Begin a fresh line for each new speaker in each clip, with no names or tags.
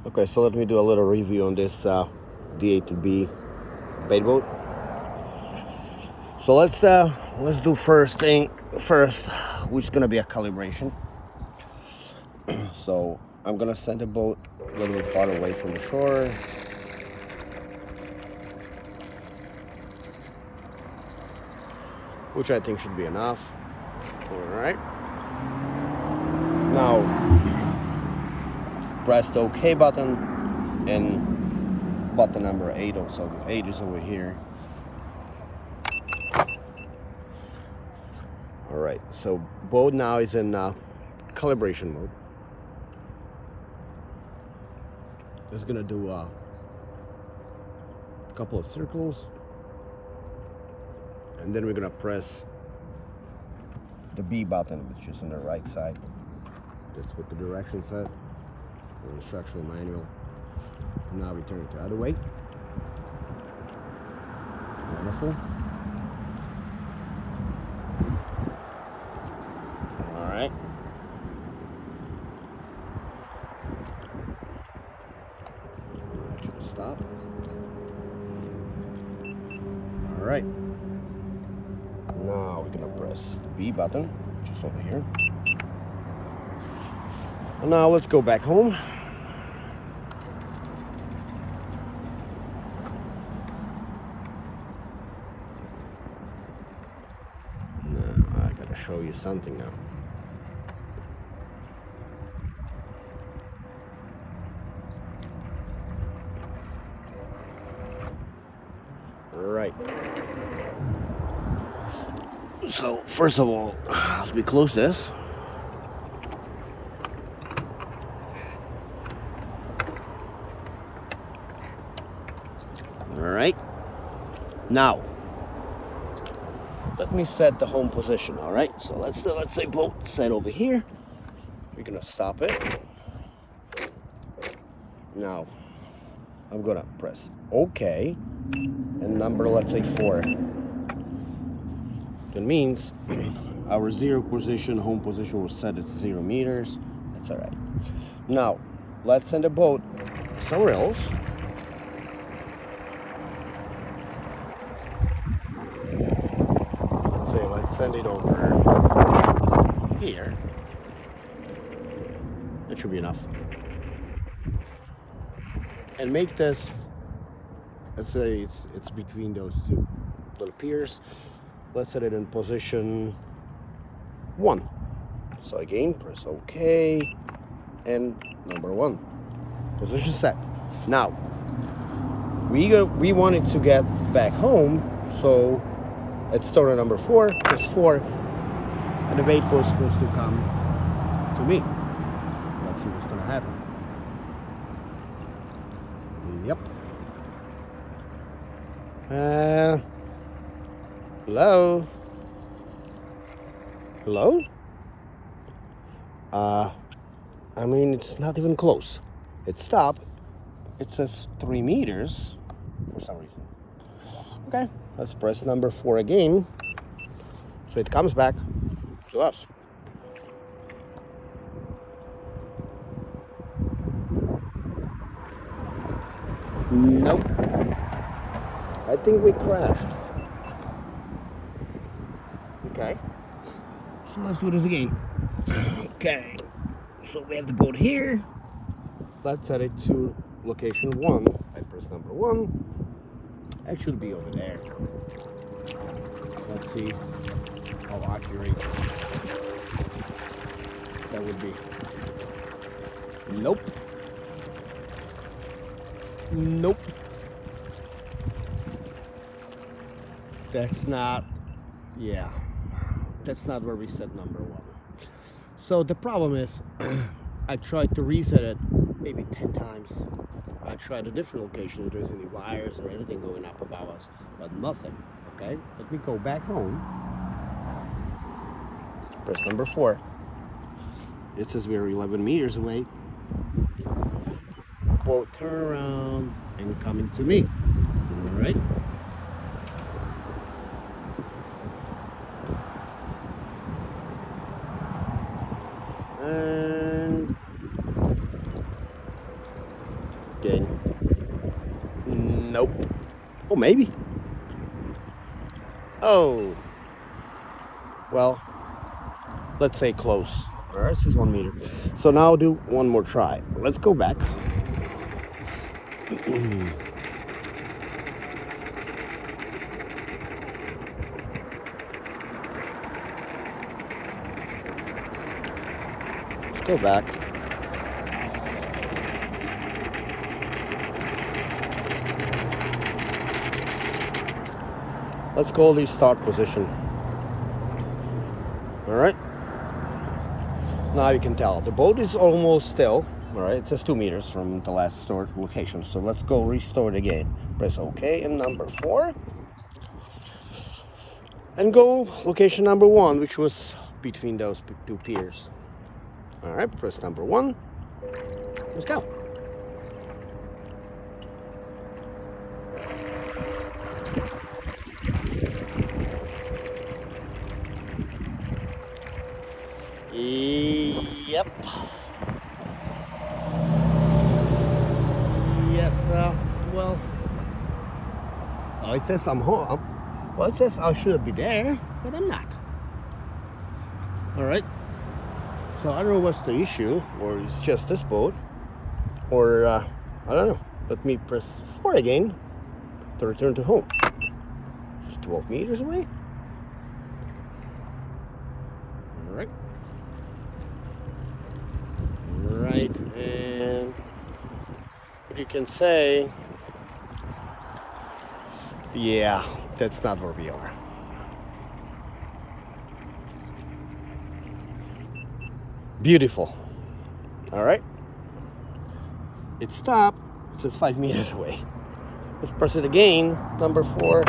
Okay, so let me do a little review on this D18B bait boat. So let's do first, which is gonna be a calibration. So I'm gonna send the boat a little bit farther away from the shore. Which I think should be enough. All right. Now press the OK button and button number 8 also. 8 is over here. All right. So boat now is in calibration mode. It's gonna do a couple of circles, and then we're gonna press the B button, which is on the right side. That's what the direction said, the instructional manual. Now we turn it the other way. Wonderful. All right. Actually stop. All right. Now we're gonna press the B button, which is over here. And now let's go back home. Now I gotta show you something now. All right. So first of all, as we close this, all right. Now, let me set the home position. All right. So let's say boat set over here. We're gonna stop it. Now, I'm gonna press OK and number, let's say 4. That means our zero position, home position was set at 0 meters. That's all right. Now, let's send the boat somewhere else. Let's send it over here. That should be enough. And make this, let's say it's between those two little piers. Let's set it in position 1. So again, press OK and number 1. Position set. Now we wanted to get back home, so let's start at number 4. Press 4, and the bait was supposed to come to me. Let's see what's gonna happen. Yep. Hello? Hello? I mean, it's not even close. It stopped. It says 3 meters for some reason. Okay, let's press number 4 again. So it comes back to us. Nope. I think we crashed. Okay. So let's do this again. Okay. So we have the boat here. Let's set it to location 1. I press number 1. It should be over there. Let's see how accurate that would be. Nope. Nope. That's not, yeah. That's not where we set number 1. So the problem is, I tried to reset it maybe 10 times. I tried a different location, if there's any wires or anything going up above us, but nothing. Okay, let me go back home. Press number 4. It says we're 11 meters away. Boat turn around and coming to me. All right. And Gain. Nope. Oh, maybe. Oh. Well, let's say close. All right, this is 1 meter. So now I'll do one more try. Let's go back. Let's go back. Let's call the start position. All right. Now you can tell the boat is almost still. All right, it says 2 meters from the last stored location. So let's go restore it again. Press OK and number 4. And go location number 1, which was between those 2 piers. All right, press number 1. Let's go. Yep. Yes, well, oh, it says I'm home. Well, it says I should be there, but I'm not. All right. So I don't know what's the issue, or it's just this boat, or I don't know. Let me press 4 again to return to home. Just 12 meters away. All right. All right, and what you can say, yeah, that's not where we are. Beautiful. All right. It stopped. It says 5 meters away. Let's press it again. Number 4.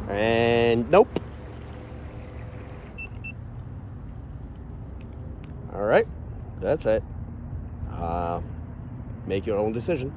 And nope. All right. That's it. Make your own decision.